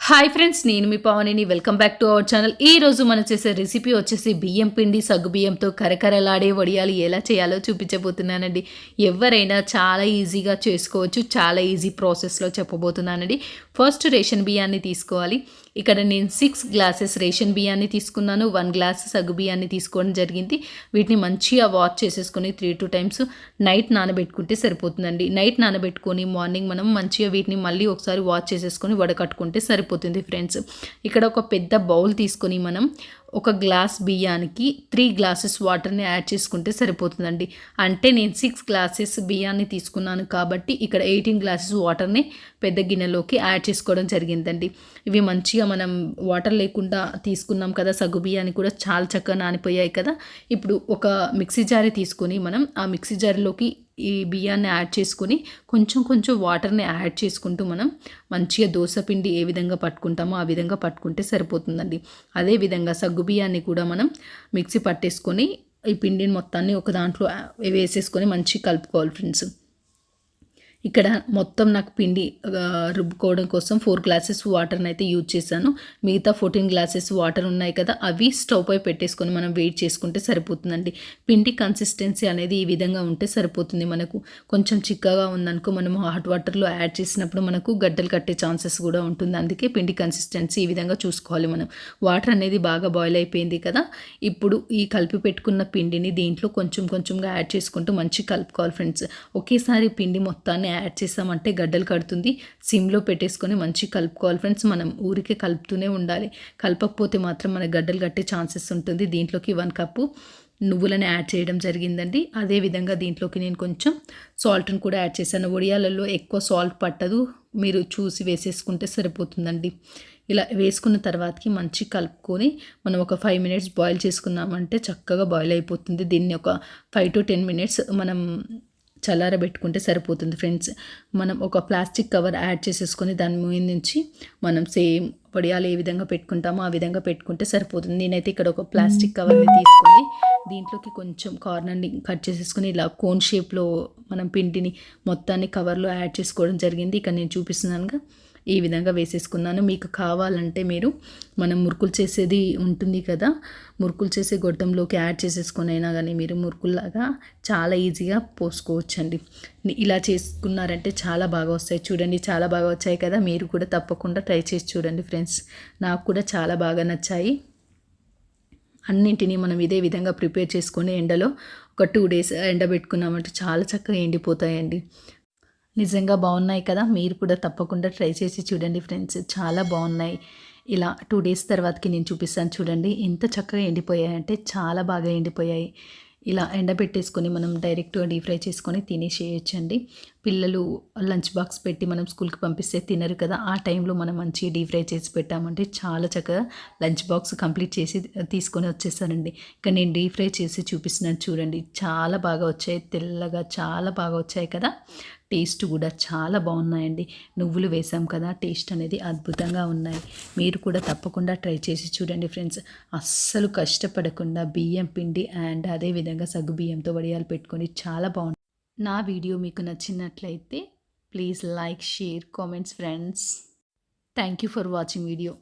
Hi friends, నేను మీ పవనిని. Welcome back to our channel. ఈ రోజు మనం చేసే రెసిపీ వచ్చేసి బియ్యం పిండి సగ్గుబియ్యంతో కరకరలాడే వడియాలు ఎలా చేయాలో చూపించబోతున్నానండి. ఎవరైనా చాలా ఈజీగా చేసుకోవచ్చు. చాలా ఈజీ ప్రాసెస్లో చెప్పబోతున్నానండి. ఫస్ట్ రేషన్ బియ్యాన్ని తీసుకోవాలి. ఇక్కడ నేను 6 గ్లాసెస్ రేషన్ బియ్యాన్ని తీసుకున్నాను. 1 గ్లాస్ సగ్గు బియ్యాన్ని తీసుకోవడం జరిగింది. వీటిని మంచిగా వాష్ చేసేసుకొని 3-2 టైమ్స్ నైట్ నానబెట్టుకుంటే సరిపోతుందండి. నైట్ నానబెట్టుకొని మార్నింగ్ మనం మంచిగా వీటిని మళ్ళీ ఒకసారి వాష్ చేసేసుకొని వడకట్టుకుంటే సరిపోతుంది ఫ్రెండ్స్. ఇక్కడ ఒక పెద్ద బౌల్ తీసుకొని మనం ఒక గ్లాస్ బియ్యానికి 3 గ్లాసెస్ వాటర్ని యాడ్ చేసుకుంటే సరిపోతుందండి. అంటే నేను 6 గ్లాసెస్ బియ్యాన్ని తీసుకున్నాను కాబట్టి ఇక్కడ 18 గ్లాసెస్ వాటర్ని పెద్ద గిన్నెలోకి యాడ్ చేసుకోవడం జరిగిందండి. ఇవి మంచిగా మనం వాటర్ లేకుండా తీసుకున్నాం కదా, సగ్గు బియ్యాన్ని కూడా చాలా చక్కగా నానిపోయాయి కదా. ఇప్పుడు ఒక మిక్సీ జారీ తీసుకొని మనం ఆ మిక్సీ జారీలోకి ఈ బియ్యాన్ని యాడ్ చేసుకొని కొంచెం కొంచెం వాటర్ని యాడ్ చేసుకుంటూ మనం మంచిగా దోశ పిండి ఏ విధంగా పట్టుకుంటామో ఆ విధంగా పట్టుకుంటే సరిపోతుందండి. అదేవిధంగా సగ్గు బియ్యాన్ని కూడా మనం మిక్సీ పట్టేసుకొని ఈ పిండిని మొత్తాన్ని ఒక దాంట్లో వేసేసుకొని మంచిగా కలుపుకోవాలి ఫ్రెండ్స్. ఇక్కడ మొత్తం నాకు పిండి రుబ్బుకోవడం కోసం 4 గ్లాసెస్ వాటర్ని అయితే యూజ్ చేశాను. మిగతా 14 గ్లాసెస్ వాటర్ ఉన్నాయి కదా, అవి స్టవ్ పై పెట్టేసుకొని మనం వెయిట్ చేసుకుంటే సరిపోతుందండి. పిండి కన్సిస్టెన్సీ అనేది ఈ విధంగా ఉంటే సరిపోతుంది. మనకు కొంచెం చిక్కగా ఉందనుకో మనం హాట్ వాటర్లో యాడ్ చేసినప్పుడు మనకు గడ్డలు కట్టే ఛాన్సెస్ కూడా ఉంటుంది. అందుకే పిండి కన్సిస్టెన్సీ ఈ విధంగా చూసుకోవాలి మనం. వాటర్ అనేది బాగా బాయిల్ అయిపోయింది కదా, ఇప్పుడు ఈ కలిపి పెట్టుకున్న పిండిని దీంట్లో కొంచెం కొంచెంగా యాడ్ చేసుకుంటూ మంచిగా కలుపుకోవాలి ఫ్రెండ్స్. ఒకేసారి పిండి మొత్తాన్ని యాడ్ చేసామంటే గడ్డలు కడుతుంది. సిమ్లో పెట్టేసుకొని మంచిగా కలుపుకోవాలి ఫ్రెండ్స్. మనం ఊరికే కలుపుతూనే ఉండాలి. కలపకపోతే మాత్రం మన గడ్డలు కట్టే ఛాన్సెస్ ఉంటుంది. దీంట్లోకి 1 కప్పు నువ్వులను యాడ్ చేయడం జరిగిందండి. అదేవిధంగా దీంట్లోకి నేను కొంచెం సాల్ట్ని కూడా యాడ్ చేశాను. వడియాలలో ఎక్కువ సాల్ట్ పట్టదు, మీరు చూసి వేసేసుకుంటే సరిపోతుందండి. ఇలా వేసుకున్న తర్వాతకి మంచి కలుపుకొని మనం ఒక 5 మినిట్స్ బాయిల్ చేసుకున్నామంటే చక్కగా బాయిల్ అయిపోతుంది. దీన్ని ఒక 5-10 మినిట్స్ మనం చల్లారబెట్టుకుంటే సరిపోతుంది ఫ్రెండ్స్. మనం ఒక ప్లాస్టిక్ కవర్ యాడ్ చేసేసుకొని దాని మీద నుంచి మనం సేమ్ వడియాలు ఏ విధంగా పెట్టుకుంటామో ఆ విధంగా పెట్టుకుంటే సరిపోతుంది. నేనైతే ఇక్కడ ఒక ప్లాస్టిక్ కవర్ని తీసుకొని దీంట్లోకి కొంచెం కార్నర్ని కట్ చేసేసుకొని ఇలా కోన్ షేప్లో మనం పిండిని మొత్తాన్ని కవర్లో యాడ్ చేసుకోవడం జరిగింది. ఇక్కడ నేను చూపిస్తున్నానుగా ఈ విధంగా వేసేసుకున్నాను. మీకు కావాలంటే మీరు మనం మురుకులు చేసేది ఉంటుంది కదా, మురుకులు చేసే గొట్టంలోకి యాడ్ చేసేసుకొని అయినా కానీ మీరు మురుకుల్లాగా చాలా ఈజీగా పోసుకోవచ్చండి. ఇలా చేసుకున్నారంటే చాలా బాగా వస్తాయి. చూడండి, చాలా బాగా వచ్చాయి కదా. మీరు కూడా తప్పకుండా ట్రై చేసి చూడండి ఫ్రెండ్స్. నాకు కూడా చాలా బాగా నచ్చాయి. అన్నింటినీ మనం ఇదే విధంగా ప్రిపేర్ చేసుకొని ఎండలో ఒక 2 డేస్ ఎండబెట్టుకున్నామంటే చాలా చక్కగా ఎండిపోతాయండి. నిజంగా బాగున్నాయి కదా. మీరు కూడా తప్పకుండా ట్రై చేసి చూడండి ఫ్రెండ్స్. చాలా బాగున్నాయి. ఇలా 2 డేస్ తర్వాతకి నేను చూపిస్తాను. చూడండి ఎంత చక్కగా ఎండిపోయాయంటే చాలా బాగా ఎండిపోయాయి. ఇలా ఎండబెట్టేసుకొని మనం డైరెక్ట్గా డీప్ ఫ్రై చేసుకొని తినేసేయచ్చండి. పిల్లలు లంచ్ బాక్స్ పెట్టి మనం స్కూల్కి పంపిస్తే తినరు కదా, ఆ టైంలో మనం మంచిగా డీప్ ఫ్రై చేసి పెట్టామంటే చాలా చక్కగా లంచ్ బాక్స్ కంప్లీట్ చేసి తీసుకొని వచ్చేసానండి. ఇక నేను డీప్ ఫ్రై చేసి చూపిస్తున్నాను చూడండి. చాలా బాగా వచ్చాయి, తెల్లగా చాలా బాగా వచ్చాయి కదా. టేస్ట్ కూడా చాలా బాగున్నాయండి. నువ్వులు వేసాం కదా, టేస్ట్ అనేది అద్భుతంగా ఉన్నాయి. మీరు కూడా తప్పకుండా ట్రై చేసి చూడండి ఫ్రెండ్స్. అస్సలు కష్టపడకుండా బియ్యం పిండి అండ్ అదేవిధంగా సగ్గు బియ్యంతో వడియాలు పెట్టుకొని చాలా బాగుంది. నా వీడియో మీకు నచ్చినట్లయితే please like, share, comments friends. Thank you for watching video.